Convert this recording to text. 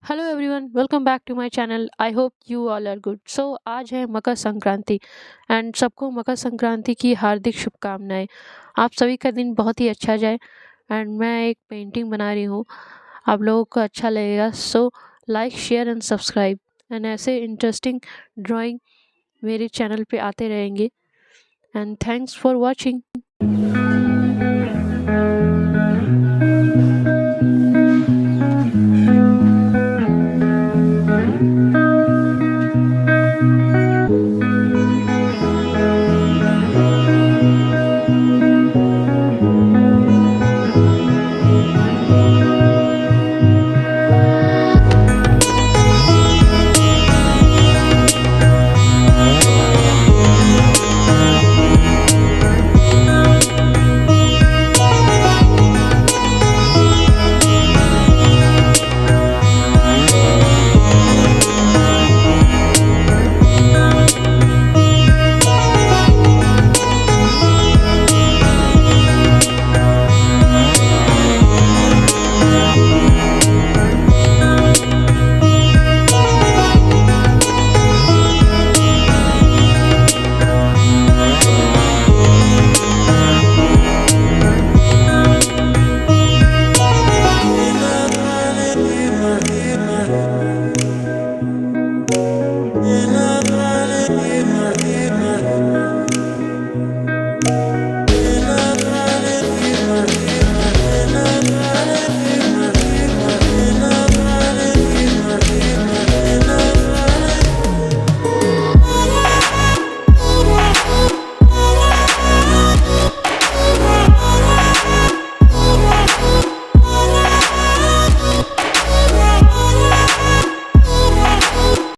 Hello everyone, welcome back to my channel. I hope you all are good. आज है Makar Sankranti and सबको मकर संक्रांति की हार्दिक शुभकामनाएं। आप सभी का दिन बहुत ही अच्छा जाए। एंड मैं एक पेंटिंग बना रही हूँ, आप लोगों को अच्छा लगेगा। So like, share and subscribe. And ऐसे इंटरेस्टिंग ड्राइंग मेरे चैनल पे आते रहेंगे। And thanks for watching.